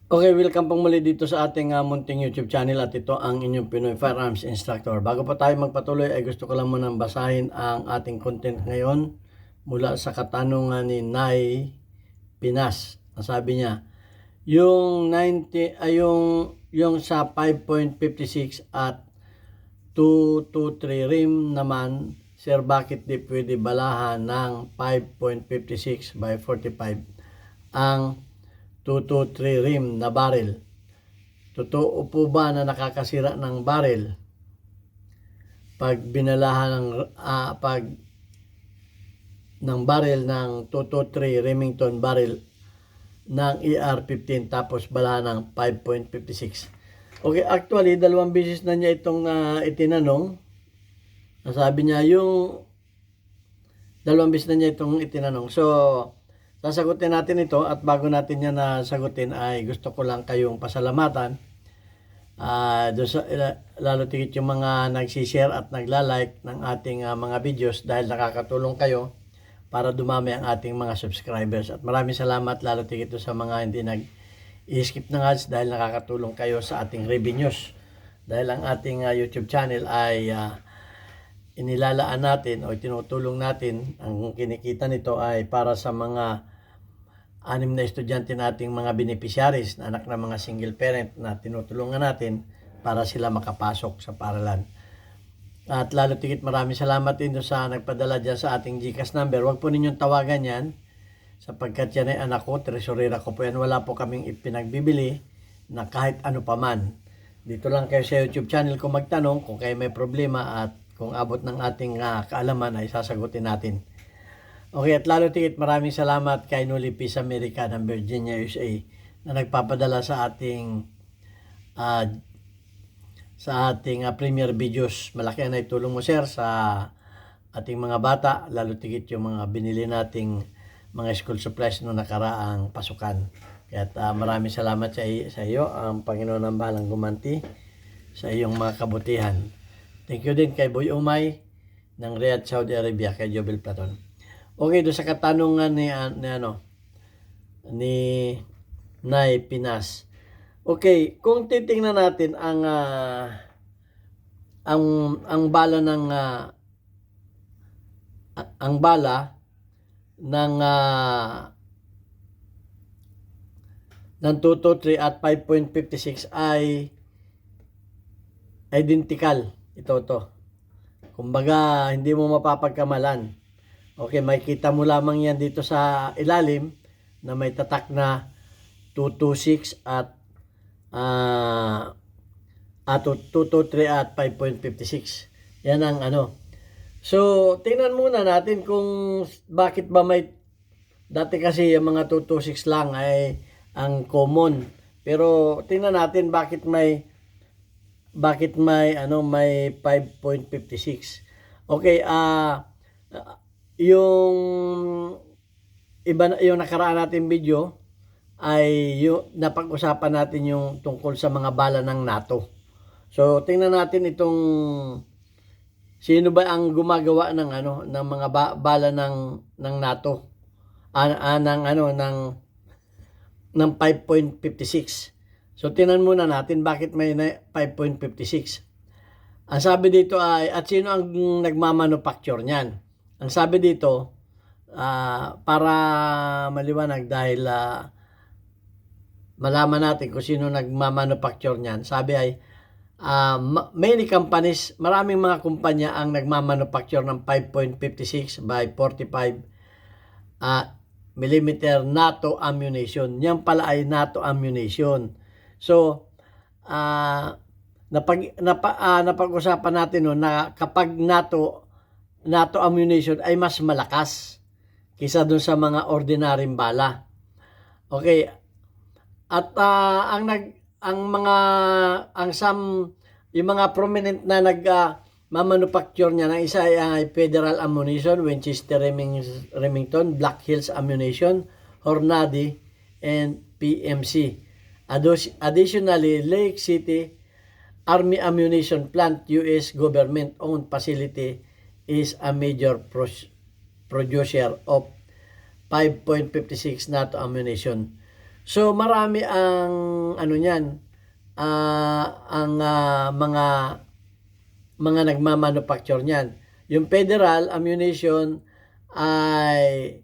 Okay, welcome pong muli dito sa ating munting YouTube channel at ito ang inyong Pinoy Firearms Instructor. Bago pa tayo magpatuloy ay gusto ko lang munang basahin ang ating content ngayon mula sa katanungan ni Nay Pinas. Ang sabi niya, yung 90 ay yung sa 5.56 at 223 rim naman, sir, bakit di pwede balahan ng 5.56 by 45 ang 223 rim na barrel? Totoo po ba na nakakasira ng barrel pag binalahan ng barrel ng 223 Remington barrel ng ER-15 tapos balahan ng 5.56? Okay, actually dalawang beses na niya itong itinanong. Sabi niya yung dalawang beses na niya itong itinanong. So sasagutin natin ito at bago natin yan sagutin ay gusto ko lang kayong pasalamatan. Lalo tigit yung mga nagsishare at nagla-like ng ating mga videos dahil nakakatulong kayo para dumami ang ating mga subscribers. At maraming salamat lalo tigit sa mga hindi nag-skip ng ads dahil nakakatulong kayo sa ating revenues. Dahil ang ating YouTube channel ay inilalaan natin o tinutulong natin, ang kinikita nito ay para sa mga 6 na estudyante nating mga beneficiaries na anak ng mga single parent na tinutulungan natin para sila makapasok sa paaralan. At lalo tigit maraming salamat din sa nagpadala dyan sa ating GCash number. Huwag po ninyong tawagan yan sapagkat yan ay anak ko, tresurera ko po yan. Wala po kaming ipinagbibili na kahit ano pa man. Dito lang kayo sa YouTube channel ko magtanong kung kayo may problema at kung abot ng ating kaalaman ay sasagutin natin. Okay, at lalo tigit maraming salamat kay Noli Peace America ng Virginia, USA na nagpapadala sa ating premier videos. Malaki na itulong mo, sir, sa ating mga bata, lalo tigit yung mga binili nating mga school supplies noong nakaraang pasukan. Kaya maraming salamat sa iyo. Ang Panginoon ang bahalang gumanti sa iyong mga kabutihan. Thank you din kay Boy Umay ng Riyadh, Saudi Arabia, kay Jobel Platon. Okay, doon sa katanungan ni Nay Pinas. Okay, kung titingnan natin ang bala ng ang bala ng 223 at 5.56 ay identical. Ito. Kumbaga, hindi mo mapapagkamalan. Okay, makikita mo lamang yan dito sa ilalim na may tatak na 226 at 223 at 5.56. Yan ang ano. So, tingnan muna natin kung bakit ba may, dati kasi yung mga 226 lang ay ang common. Pero tingnan natin bakit may may 5.56. Okay, yung nakaraan natin video ay yung napag-usapan natin yung tungkol sa mga bala ng NATO. So tingnan natin itong sino ba ang gumagawa ng ng mga bala ng NATO ng 5.56. So tingnan muna natin bakit may 5.56. Ang sabi dito ay at sino ang nagmamanufacture niyan? Ang sabi dito, para maliwanag dahil malaman natin kung sino nagmamanufacture niyan. Sabi ay, many companies, maraming mga kumpanya ang nagmamanufacture ng 5.56 by 45 millimeter NATO ammunition. Yan pala ay NATO ammunition. So, napag-usapan natin na kapag NATO ammunition ay mas malakas kaysa dun sa mga ordinaryong bala. Okay. At yung mga prominent na manufacture niya ng isa ay Federal Ammunition, Winchester Remington, Black Hills Ammunition, Hornady, and PMC. Additionally, Lake City Army Ammunition Plant, US government-owned facility, is a major producer of 5.56 NATO ammunition. So marami ang ano niyan, ang mga nagmamanufacture niyan. Yung Federal Ammunition ay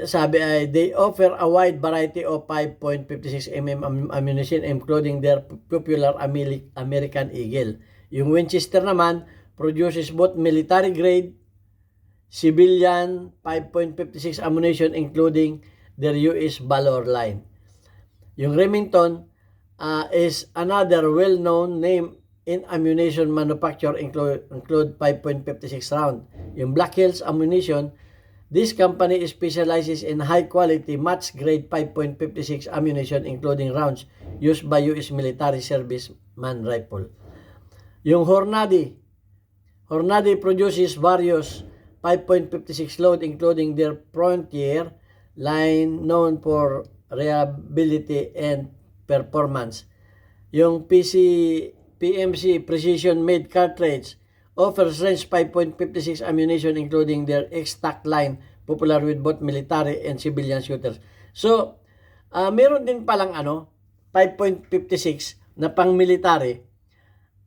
sabi ay they offer a wide variety of 5.56 mm ammunition including their popular American Eagle. Yung Winchester naman produces both military grade, civilian 5.56 ammunition including their US Valor line. Yung Remington is another well-known name in ammunition manufacture include 5.56 round. Yung Black Hills Ammunition, this company specializes in high-quality match-grade 5.56 ammunition including rounds used by U.S. military serviceman rifle. Yung Hornady produces various 5.56 load including their Frontier line known for reliability and performance. Yung PMC Precision Made Cartridge offers range 5.56 ammunition including their X-Tac line, popular with both military and civilian shooters. So, meron din palang 5.56 na pang-military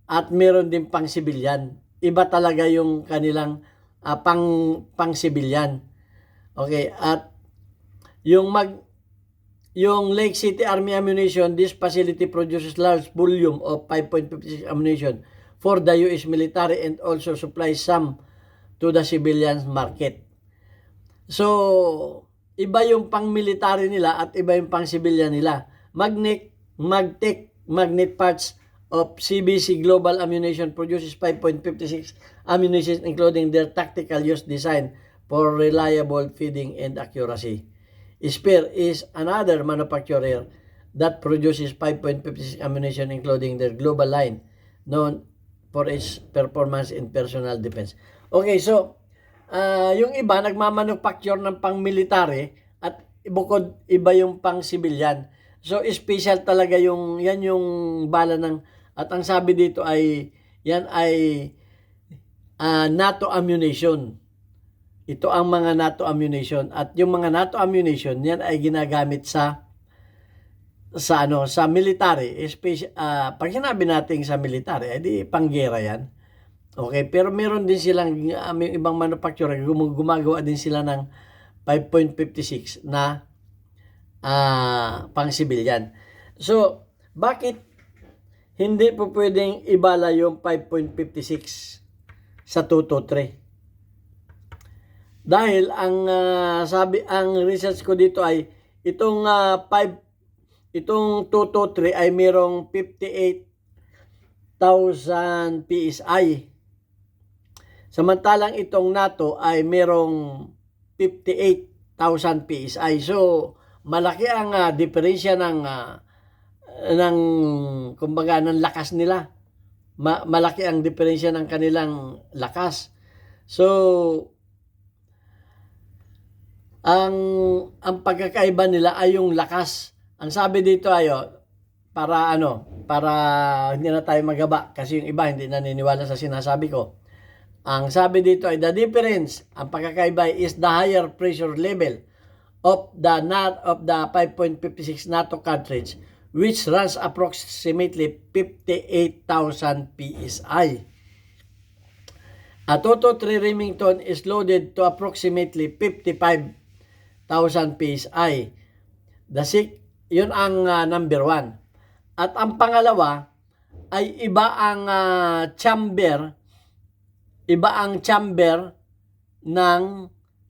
at meron din pang-civilian. Iba talaga yung kanilang pang-civilian. Okay, at yung Lake City Army Ammunition, this facility produces large volume of 5.56 ammunition for the U.S. military and also supplies some to the civilian market. So, iba yung pang-military nila at iba yung pang-civilian nila. Magnet parts of CBC Global Ammunition produces 5.56 ammunition including their tactical use design for reliable feeding and accuracy. Spear is another manufacturer that produces 5.56 ammunition including their global line known for its performance in personal defense. Okay, so yung iba nagmamanufacture ng pang-military at bukod iba yung pang-civilian. So special talaga yan yung bala ng at ang sabi dito ay yan ay NATO ammunition. Ito ang mga NATO ammunition at yung mga NATO ammunition yan ay ginagamit sa military, especially pag sinabi natin sa military, edi panggera yan. Okay, pero meron din silang may ibang manufacturer gumagawa din sila ng 5.56 na pang-civilian. So, bakit hindi po pwedeng ibala yung 5.56 sa 223? Dahil ang research ko dito ay itong 223 ay merong 58,000 PSI. Samantalang itong NATO ay merong 58,000 PSI. So malaki ang diferensya ng kumbaga ng lakas nila. Malaki ang diferensya ng kanilang lakas. So ang pagkakaiba nila ay yung lakas. Ang sabi dito ay para hindi na tayo magaba kasi yung iba hindi naniniwala sa sinasabi ko. Ang sabi dito ay the difference, ang pagkakaiba is the higher pressure level of the 5.56 NATO cartridge which runs approximately 58,000 PSI. A 223 Remington is loaded to approximately 55,000 PSI. Yun ang number 1. At ang pangalawa ay iba ang chamber ng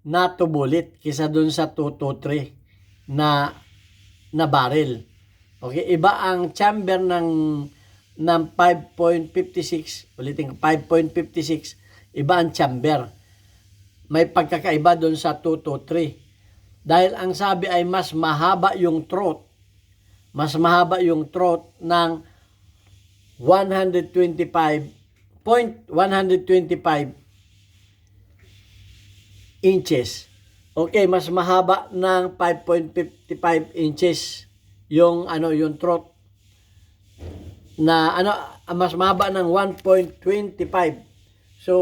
NATO bullet kaysa dun sa 223 na barrel. Okay, iba ang chamber ng 5.56, ulitin 5.56, iba ang chamber. May pagkakaiba dun sa 223. Dahil ang sabi ay mas mahaba yung throat. Mas mahaba yung throat ng 125 inches. Okay, mas mahaba ng 5.55 inches yung throat na mas mahaba ng 1.25. So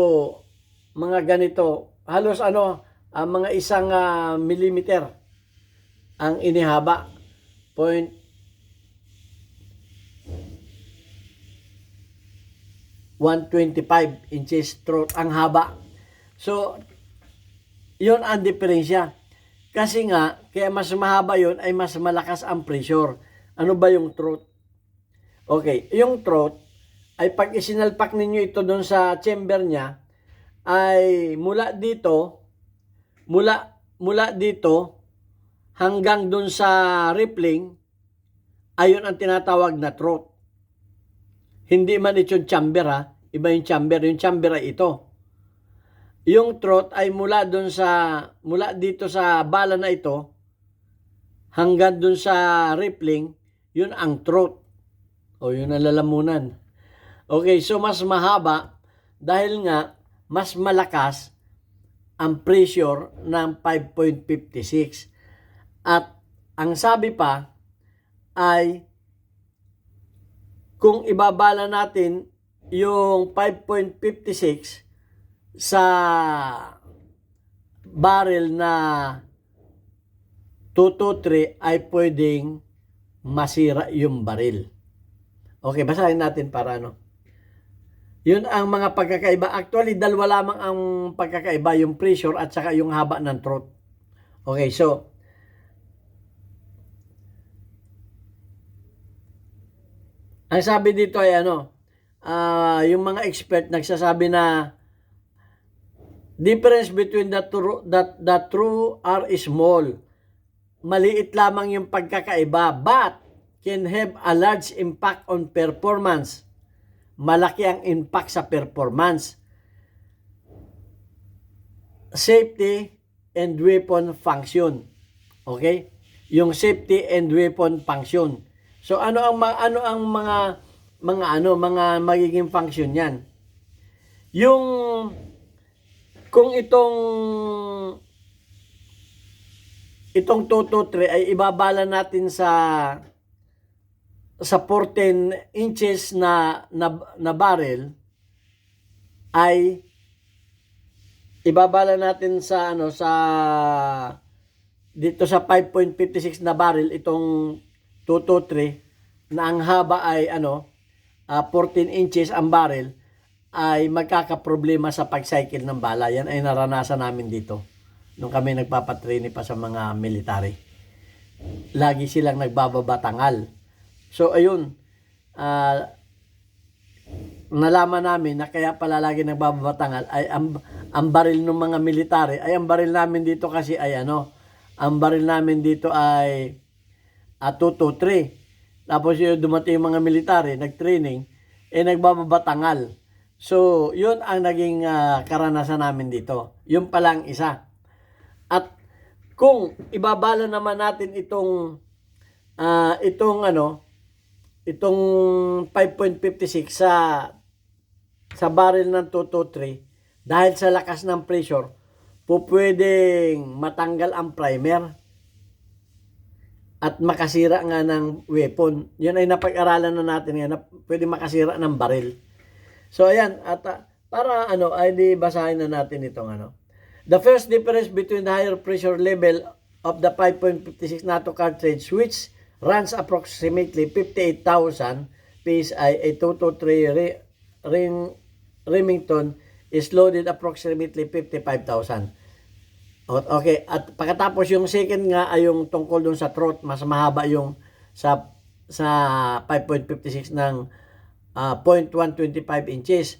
mga ganito, halos mga 1 millimeter ang inihaba 125 inches throat ang haba. So, yun ang diferensya. Kasi nga, kaya mas mahaba yun ay mas malakas ang pressure. Ano ba yung throat? Okay, yung throat ay pag isinalpak ninyo ito doon sa chamber niya, ay mula dito hanggang doon sa rippling, ayon ang tinatawag na throat. Hindi man ito yung chamber ha, iba yung chamber. Yung chamber ay ito. Yung throat ay mula dito sa bala na ito hanggang doon sa rippling, yun ang throat. O yun ang lalamunan. Okay, so mas mahaba dahil nga mas malakas ang pressure ng 5.56. At ang sabi pa ay kung ibabala natin yung 5.56 sa barrel na 223 ay pwedeng masira yung baril. Okay, basahin natin para ano. Yun ang mga pagkakaiba. Actually, dalawa lamang ang pagkakaiba, yung pressure at saka yung haba ng throat. Okay, so ang sabi dito ay ano, yung mga expert nagsasabi na difference between the true are small. Maliit lamang yung pagkakaiba, but can have a large impact on performance. Malaki ang impact sa performance. Safety and weapon function. Okay? Yung safety and weapon function. So ano ang mga magiging function niyan? Yung kung itong 223 ay ibabala natin sa 14 inches na barrel, ay ibabala natin sa dito sa 5.56 na barrel itong 223 na ang haba ay 14 inches ang barrel, ay magkakaproblema sa pag-cycle ng bala. Yan ay naranasan namin dito nung kami nagpapatrain pa sa mga military. Lagi silang nagbababatangal. So ayun, nalaman namin na kaya pala lagi nagbabatangal ay ang baril ng mga military, ay ang baril namin dito kasi ay ang baril namin dito ay 223. Tapos yung dumating yung mga military, nag-training, nagbabatangal. So, yun ang naging karanasan namin dito. Yun palang isa. At kung ibabala naman natin itong 5.56 sa barrel ng 223, dahil sa lakas ng pressure, pwedeng matanggal ang primer at makasira nga ng weapon. Yun ay napag-aralan na natin yan, na pwede makasira ng baril. So ayan, at para ay di basahin na natin itong The first difference between the higher pressure level of the 5.56 NATO cartridge, which runs approximately 58,000 PSI, a 223 Remington is loaded approximately 55,000. Okay, at pagkatapos yung second nga ay yung tungkol dun sa throat, mas mahaba yung sa 5.56 ng 0.125 inches.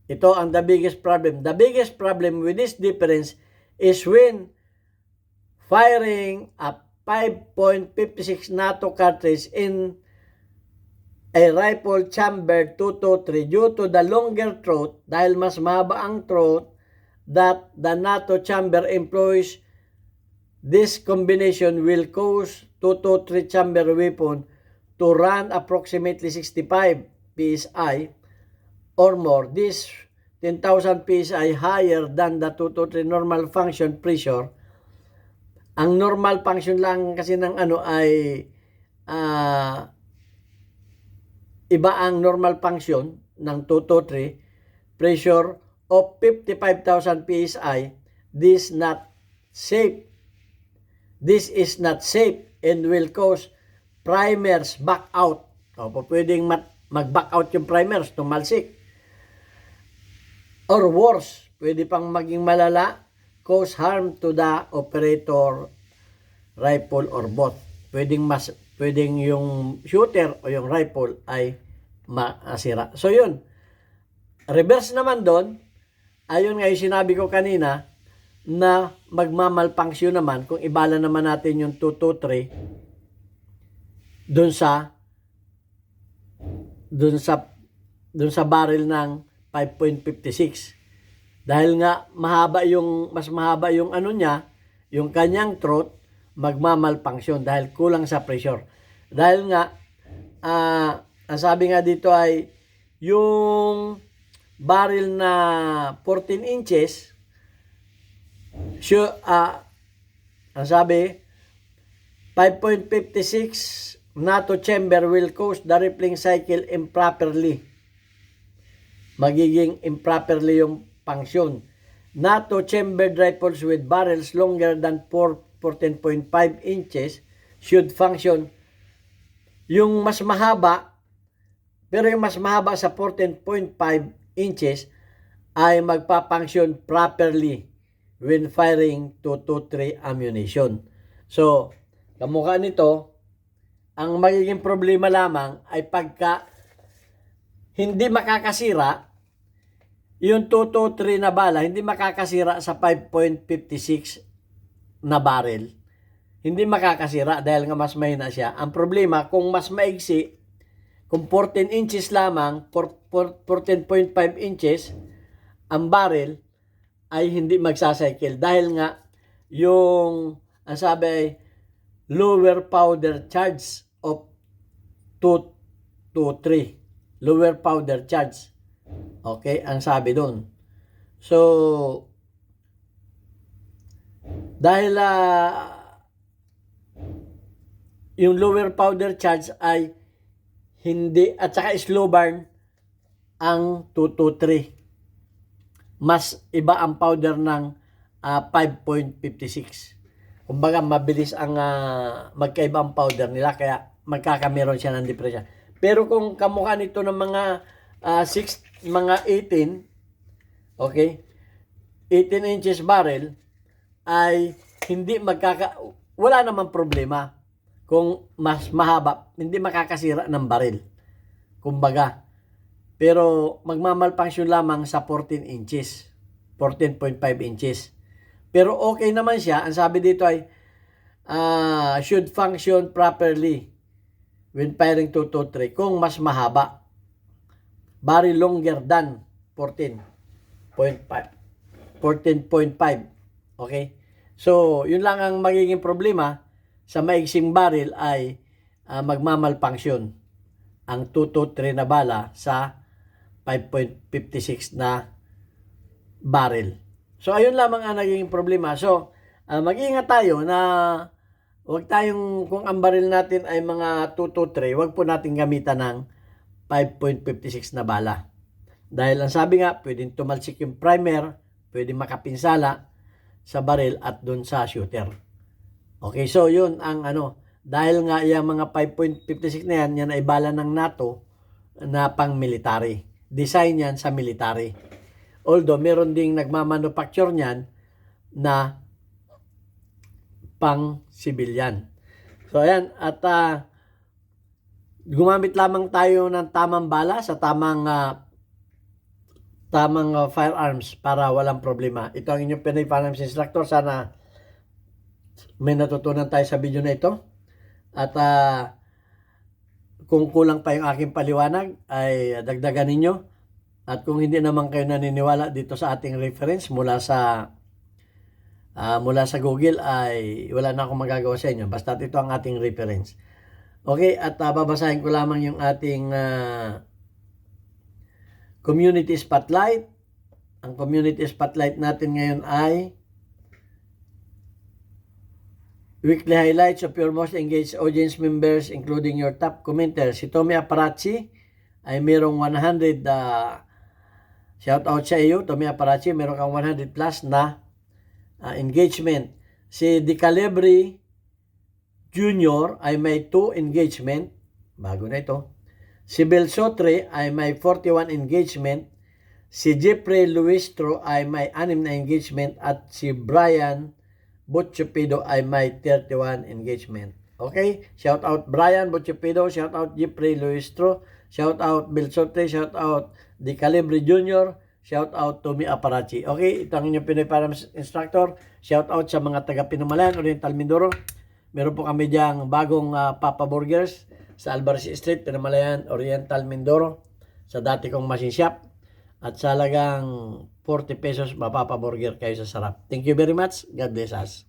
Ito ang the biggest problem. The biggest problem with this difference is when firing a 5.56 NATO cartridge in a rifle chamber 223 due to the longer throat, dahil mas mahaba ang throat that the NATO chamber employs. This combination will cause 223 chamber weapon to run approximately 65 PSI or more. This 10,000 PSI higher than the 223 normal function pressure. Ang normal function lang kasi ng ay iba ang normal function ng 223 pressure of 55,000 PSI. This is not safe and will cause primers back out. O, pwedeng mag-back out yung primers, tumalsik. Or worse, pwede pang maging malala, cause harm to the operator, rifle, or both. Pwedeng yung shooter o yung rifle ay masira. So yun, reverse naman doon, ayon nga yung sinabi ko kanina, na magmamalpunction naman kung ibala naman natin yung 223 doon sa barrel ng 5.56. Dahil nga mas mahaba yung ano niya, yung kanyang throat, magmamalpunction dahil kulang sa pressure. Dahil nga ang sabi nga dito ay yung barrel na 14 inches, ang sabi, 5.56 NATO chamber will cause the rippling cycle improperly. Magiging improperly yung function. NATO chambered rifles with barrels longer than 14.5 inches should function. Yung mas mahaba, pero yung mas mahaba sa 14.5 inches ay magpa-function properly when firing 223 ammunition. So, kamukha nito, ang magiging problema lamang ay pagka hindi makakasira yung 223 na bala, hindi makakasira sa 5.56 na barrel. Hindi makakasira dahil nga mas mahina siya. Ang problema, kung mas maigsi, kung 14 inches lamang, 14.5 inches, ang barrel, ay hindi magsacycle dahil nga yung ang sabi ay lower powder charge of 223. Lower powder charge. Okay, ang sabi doon. So, dahil yung lower powder charge ay hindi, at saka slow burn ang 223. Mas iba ang powder ng 5.56. Kumbaga, mabilis ang magkaiba ang powder nila, kaya magkakameron siya ng depression. Pero kung kamukha nito ng mga 18, okay, 18 inches barrel, ay hindi wala namang problema kung mas mahaba, hindi makakasira ng baril. Kumbaga, pero magmamalfunction lamang sa 14 inches, 14.5 inches. Pero okay naman siya. Ang sabi dito ay should function properly when firing 223 kung mas mahaba. Very longer than 14.5. Okay? So, yun lang ang magiging problema sa maigsing barrel ay magmamalfunction ang 223 na bala sa 5.56 na barrel. So, ayun lamang ang naging problema. So, mag-iingat tayo na huwag tayong, kung ang barrel natin ay mga 223, huwag po natin gamitan ng 5.56 na bala. Dahil ang sabi nga, pwedeng tumalsik yung primer, pwedeng makapinsala sa barrel at dun sa shooter. Okay, so yun ang dahil nga yung mga 5.56 na yan ay bala ng NATO na pang-military. Design yan sa military. Although, meron ding nagmamanufacture niyan na pang-civilian. So, ayan. At gumamit lamang tayo ng tamang bala sa tamang firearms para walang problema. Ito ang inyong Pinoy Firearms Instructor. Sana may natutunan tayo sa video na ito. At kung kulang pa yung aking paliwanag, ay dagdagan ninyo. At kung hindi naman kayo naniniwala dito sa ating reference mula sa Google, ay wala na akong magagawa sa inyo. Basta ito ang ating reference. Okay, at babasahin ko lamang yung ating community spotlight. Ang community spotlight natin ngayon ay weekly highlights of your most engaged audience members including your top commenter. Si Tommy Aparachi ay mayroong 100 shout out sa iyo, Tommy Aparachi, mayroong kang 100 plus na engagement. Si Di Calibre Jr. ay may 2 engagement. Bago na ito. Si Bel Sotre ay may 41 engagement. Si Jeffrey Luistro ay may 6 na engagement. At si Brian Butchupido ay may 31 engagement. Okay? Shout out Brian Butchupido. Shout out Jeffrey Luistro. Shout out Bel Sotre. Shout out Di Calibre Jr. Shout out Tommy Aparachi. Okay? Ito ang inyong Pinoy Param Instructor. Shout out sa mga taga Pinumalayan, Oriental Mindoro. Meron po kami diyang bagong Papa Burgers sa Albarci Street, Pinamalayan, Oriental, Mindoro, sa dati kong machine shop. At sa halagang 40 pesos, mapapaburger kayo sa sarap. Thank you very much. God bless us.